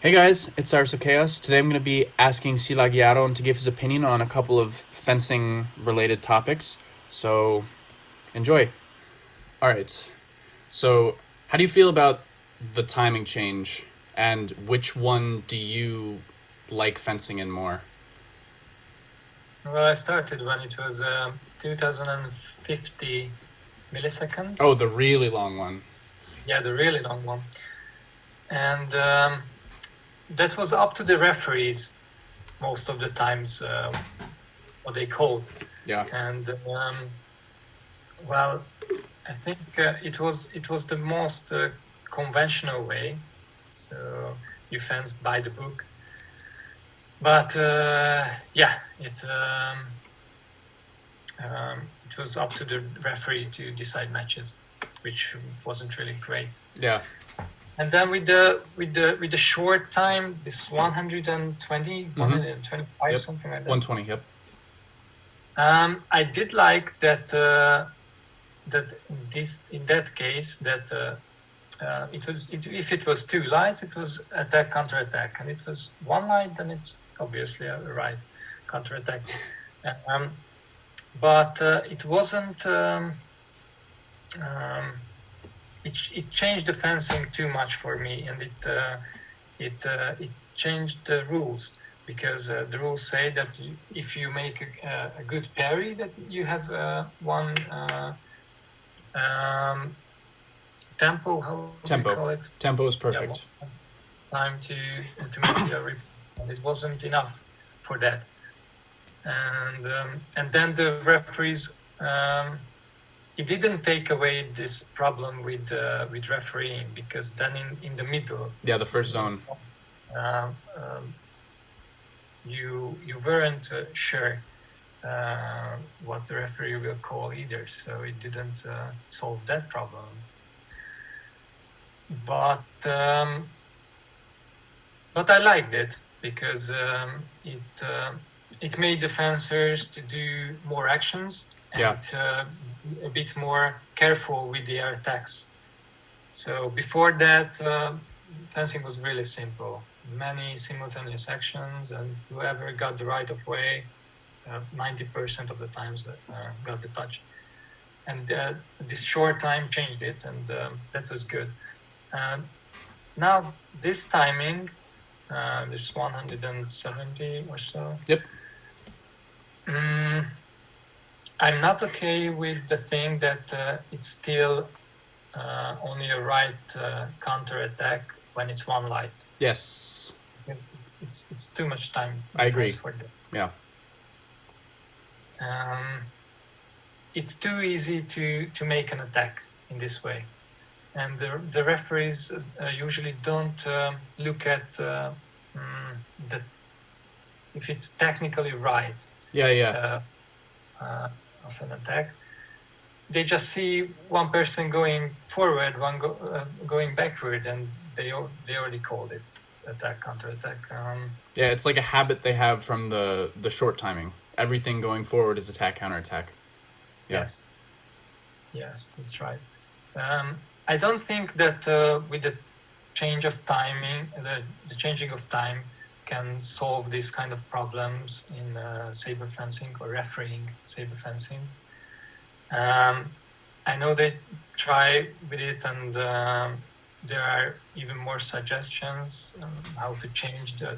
Hey guys, it's Áron Szilágyi. Today I'm going to be asking Szilágyi Áron to give his opinion on a couple of fencing related topics. So enjoy. All right. So how do you feel about the timing change, and which one do you like fencing in more? Well, I started when it was 2050 milliseconds. Oh, the really long one. Yeah, the really long one. And that was up to the referees most of the times, what they called. Yeah. And well, I think it was the most conventional way. So you fenced by the book. But yeah, it was up to the referee to decide matches, which wasn't really great. Yeah. And then with the short time, this 120, 125, Yep. something like that. 120. Yep. I did like that in that case if it was two lights, it was attack counter attack, and it was one light, then it's obviously a right counter attack. But it wasn't. It changed the fencing too much for me, and it changed the rules, because the rules say that if you make a good parry, that you have one tempo. How do you call it? Tempo is perfect. Yeah, time to make your reports, and it wasn't enough for that. And then the referees, it didn't take away this problem with refereeing, because then in the middle, the first zone, you weren't sure what the referee will call either, so it didn't solve that problem. But I liked it, because it made the fencers to do more actions and a bit more careful with their attacks. So before that, fencing was really simple. Many simultaneous actions, and whoever got the right of way, 90% of the times got the touch. And this short time changed it, and that was good. Now this timing, this 170 or so. Yep. I'm not okay with the thing that it's still only a right counter attack when it's one light. Yes. It's too much time. I agree. For that. Yeah. It's too easy to make an attack in this way, and the referees usually don't look at if it's technically right. Of an attack. They just see one person going forward, one going backward, and they already called it attack, counter attack. It's like a habit they have from the short timing. Everything going forward is attack, counter attack. Yeah. Yes, that's right. I don't think that with the change of timing, the changing of time can solve these kind of problems in saber fencing or refereeing saber fencing. I know they try with it, and there are even more suggestions how to change the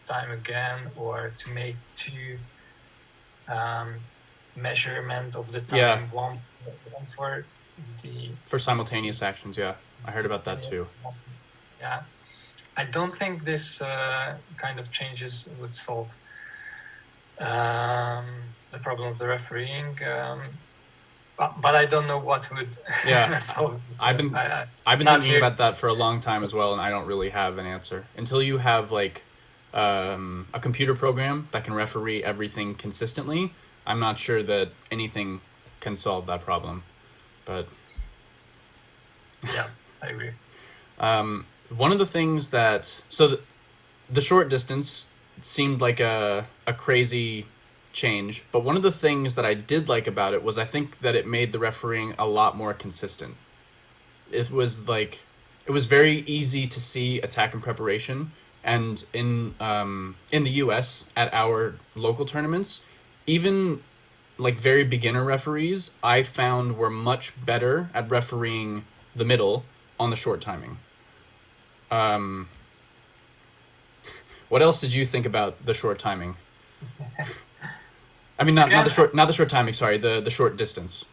time again, or to make two measurement of the time. One for simultaneous actions. Yeah, I heard about that too. Yeah. I don't think this kind of changes would solve the problem of the refereeing, but I don't know what would solve it. I've been thinking about that for a long time as well, and I don't really have an answer. Until you have like a computer program that can referee everything consistently, I'm not sure that anything can solve that problem. But yeah, I agree. One of the things that... So the short distance seemed like a crazy change, but one of the things that I did like about it was I think that it made the refereeing a lot more consistent. It was like it was very easy to see attack and preparation. And in the U.S. at our local tournaments, even like very beginner referees, I found were much better at refereeing the middle on the short timing. Um, what else did you think about the short timing? I mean, Again, not the short timing. Sorry, the short distance.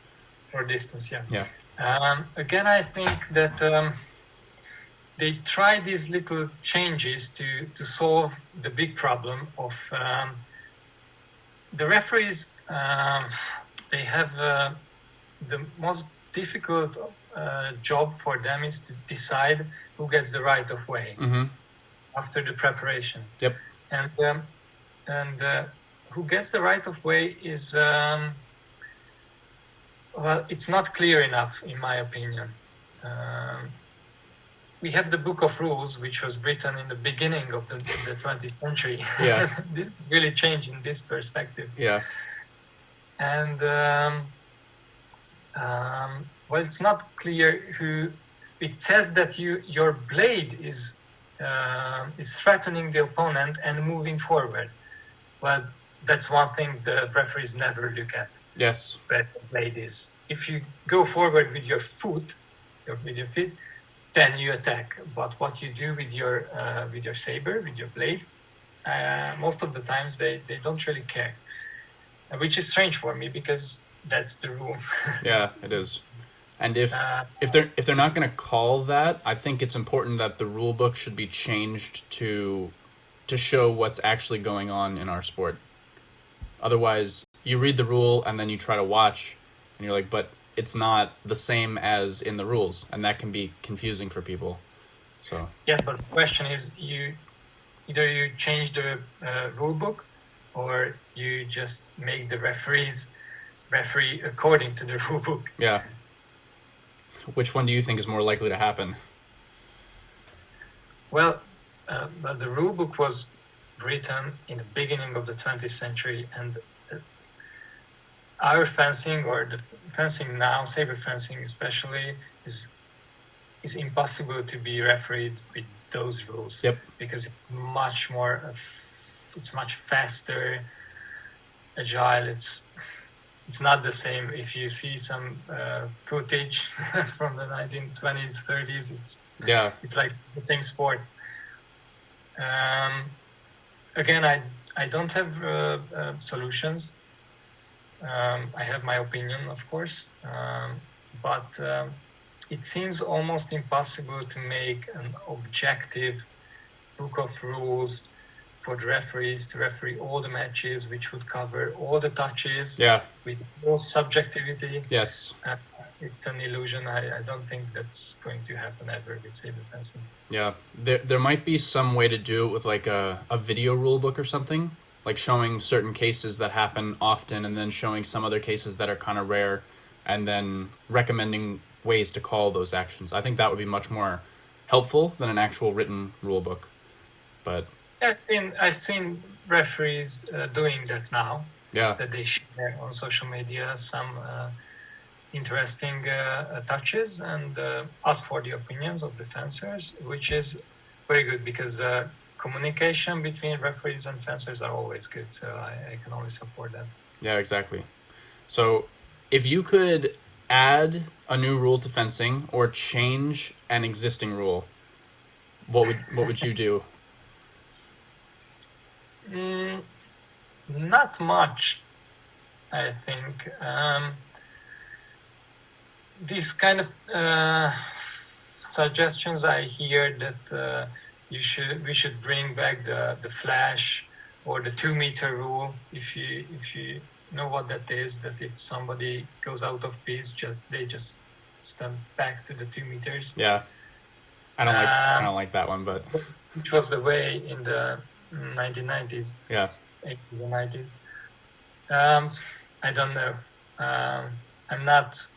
for distance, yeah. Yeah. Again, I think that they try these little changes to solve the big problem of the referees. They have the most difficult job for them is to decide who gets the right of way after the preparation. Yep. And who gets the right of way is well, it's not clear enough, in my opinion. We have the Book of Rules, which was written in the beginning of the 20th century. Yeah. It really changed in this perspective. Yeah. And well, it's not clear who. It says that your blade is threatening the opponent and moving forward. Well, that's one thing the referees never look at. Yes. Where the blade is. If you go forward with your foot, with your feet, then you attack. But what you do with your saber, with your blade, most of the times they don't really care, which is strange for me because that's the rule. Yeah, it is. And if they're not going to call that, I think it's important that the rule book should be changed to show what's actually going on in our sport. Otherwise, you read the rule and then you try to watch, and you're like, but it's not the same as in the rules, and that can be confusing for people. So yes, but the question is, either you change the rule book, or you just make the referee according to the rule book. Yeah. Which one do you think is more likely to happen? Well, but the rule book was written in the beginning of the 20th century, and our fencing, or the fencing now, saber fencing especially, is impossible to be refereed with those rules. Yep. Because it's much more, it's much faster, agile. It's not the same. If you see some footage from the 1920s, 30s, it's like the same sport. Again, I don't have solutions. I have my opinion, of course, but it seems almost impossible to make an objective book of rules for the referees to referee all the matches, which would cover all the touches with no subjectivity. Yes. It's an illusion. I don't think that's going to happen ever with saber fencing. Yeah, there might be some way to do it with like a video rule book or something, like showing certain cases that happen often and then showing some other cases that are kind of rare and then recommending ways to call those actions. I think that would be much more helpful than an actual written rule book. But I've seen referees doing that now. Yeah. That they share on social media some interesting touches and ask for the opinions of the fencers, which is very good because communication between referees and fencers are always good. So I can only support that. Yeah, exactly. So if you could add a new rule to fencing or change an existing rule, what would you do? Not much, I think. These kind of suggestions I hear that we should bring back the flash or the 2-meter rule. If you know what that is, that if somebody goes out of piece, they just stand back to the 2 meters. Yeah, I don't like that one, but which was the way in the 1990s. Yeah, 80s and 90s. I don't know. I'm not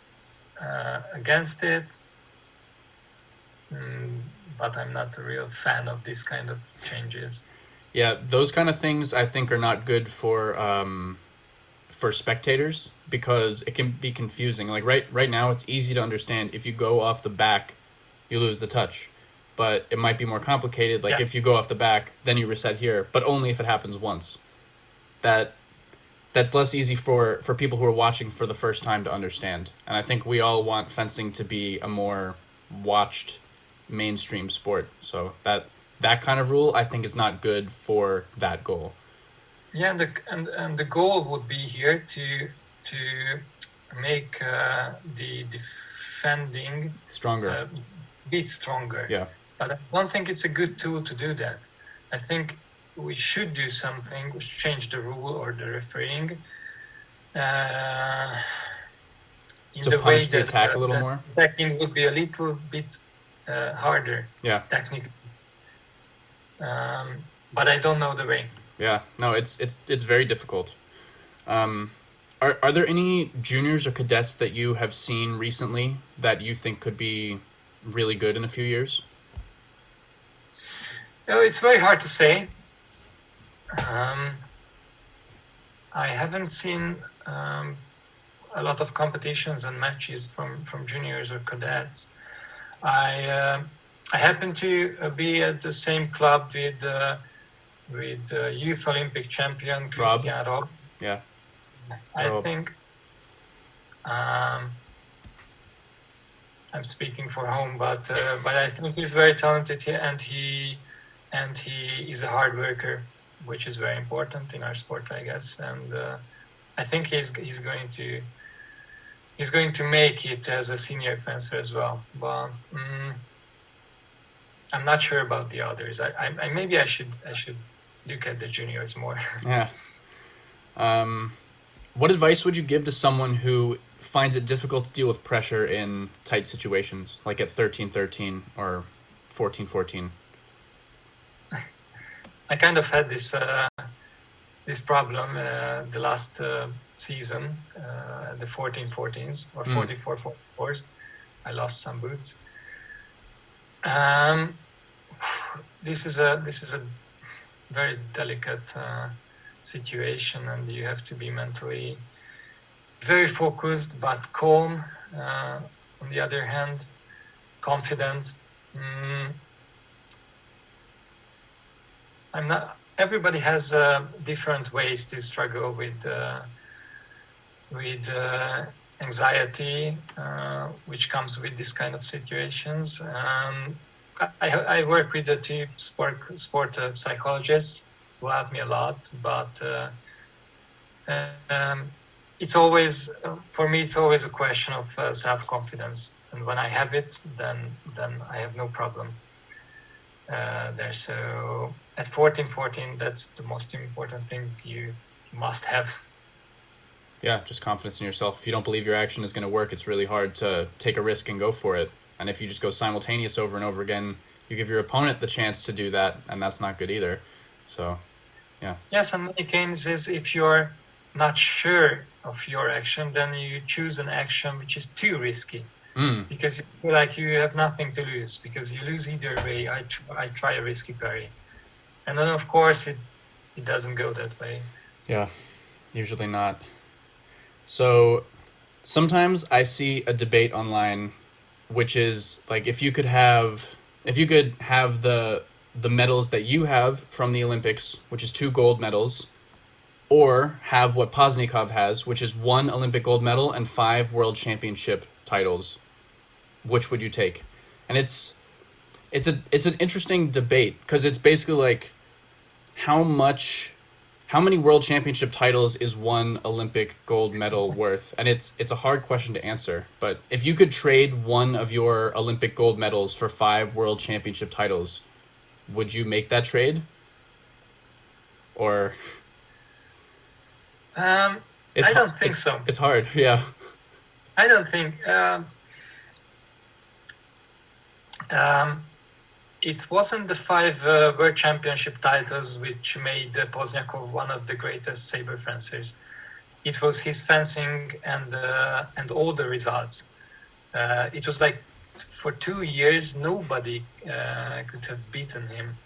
against it, but I'm not a real fan of this kind of changes. Yeah, those kind of things I think are not good for spectators because it can be confusing. Like right now, it's easy to understand if you go off the back you lose the touch. But it might be more complicated. Like Yeah. if you go off the back, then you reset here, but only if it happens once. That's less easy for people who are watching for the first time to understand. And I think we all want fencing to be a more watched mainstream sport. So that kind of rule I think is not good for that goal. Yeah, and the goal would be here to make the defending Stronger. bit stronger. Yeah. But I don't think it's a good tool to do that. I think we should do something, which change the rule or the refereeing in To the punish way the that attack a little more? attacking would be a little bit harder. Yeah. Technically. But I don't know the way. Yeah. No, it's very difficult. Are there any juniors or cadets that you have seen recently that you think could be really good in a few years? So it's very hard to say. I haven't seen a lot of competitions and matches from juniors or cadets. I happen to be at the same club with youth Olympic champion Christian Rob. Yeah. I think I'm speaking for home, but I think he's very talented and he is a hard worker, which is very important in our sport, I guess. And I think he's going to make it as a senior fencer as well. But I'm not sure about the others. I maybe I should look at the juniors more. Yeah. What advice would you give to someone who finds it difficult to deal with pressure in tight situations, like at 13-13 or 14-14? I kind of had this problem the last season, the 14-14s or 44-44s. I lost some boots. This is a very delicate situation, and you have to be mentally very focused but calm. On the other hand, confident. I'm not. Everybody has different ways to struggle with anxiety, which comes with this kind of situations. I work with the two sport psychologists who help me a lot, but it's always for me. It's always a question of self-confidence, and when I have it, then I have no problem there. So at 14-14, that's the most important thing you must have. Yeah, just confidence in yourself. If you don't believe your action is going to work, it's really hard to take a risk and go for it. And if you just go simultaneous over and over again, you give your opponent the chance to do that, and that's not good either. So, yeah. Yes, in many cases, if you're not sure of your action, then you choose an action which is too risky. Because you feel like you have nothing to lose, because you lose either way. I try a risky parry. And then, of course, it doesn't go that way. Yeah, usually not. So sometimes I see a debate online, which is like if you could have the medals that you have from the Olympics, which is 2 gold medals, or have what Poznikov has, which is 1 Olympic gold medal and 5 world championship titles, which would you take? And it's an interesting debate because it's basically like how many world championship titles is 1 Olympic gold medal worth? And it's a hard question to answer. But if you could trade 1 of your Olympic gold medals for 5 world championship titles, would you make that trade? Or I don't think so. It's hard, yeah. I don't think. It wasn't the 5 World Championship titles which made Pozniakov one of the greatest saber fencers. It was his fencing and all the results. It was like for 2 years nobody could have beaten him.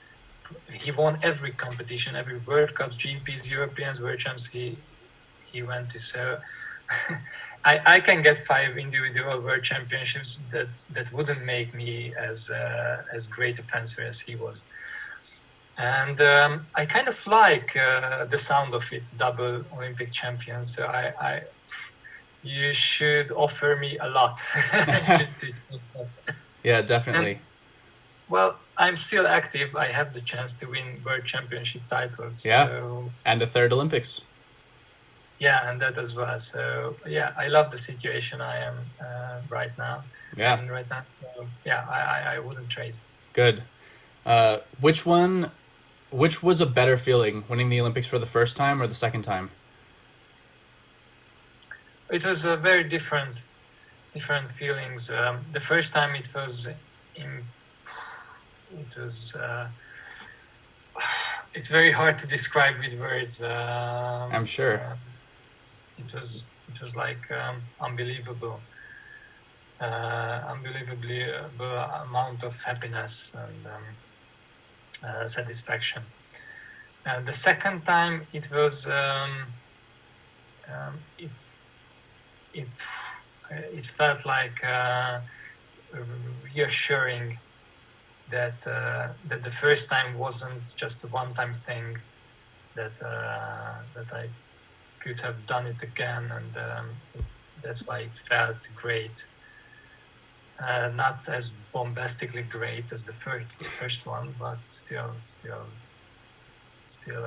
He won every competition, every World Cups, GPs, Europeans, World Champs he went to. So I can get 5 individual world championships that wouldn't make me as great a fencer as he was. And I kind of like the sound of it, double Olympic champion. So you should offer me a lot. Yeah, definitely. And, well, I'm still active. I have the chance to win world championship titles. Yeah, So, and a third Olympics. yeah, and that as well. So yeah, I love the situation I am right now. Yeah. And right now, so, yeah, I wouldn't trade. Good. Which was a better feeling, winning the Olympics for the first time or the second time? It was a very different feelings. The first time it was it's very hard to describe with words. I'm sure. It was like unbelievably amount of happiness and satisfaction. The second time it was it felt like reassuring that the first time wasn't just a one-time thing, that I could have done it again, and that's why it felt great. Not as bombastically great as the first one, but still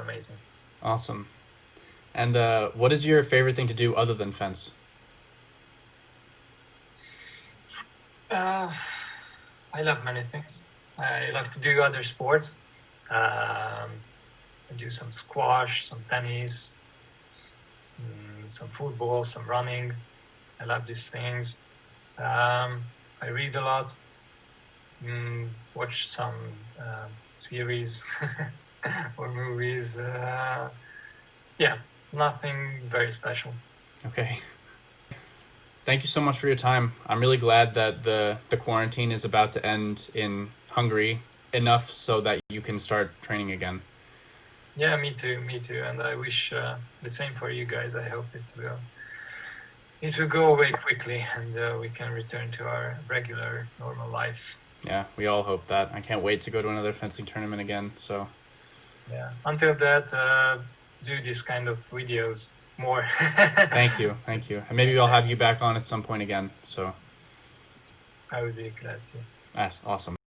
amazing. Awesome. And what is your favorite thing to do other than fence? I love many things. I love to do other sports. I do some squash, some tennis, some football, some running. I love these things. I read a lot, watch some series or movies. Yeah, nothing very special. Okay. Thank you so much for your time. I'm really glad that the quarantine is about to end in Hungary enough so that you can start training again. Yeah, me too. And I wish the same for you guys. I hope it will go away quickly and we can return to our regular, normal lives. Yeah, we all hope that. I can't wait to go to another fencing tournament again. So yeah, until that, do this kind of videos more. Thank you. And maybe I'll have you back on at some point again. So I would be glad to. that's awesome.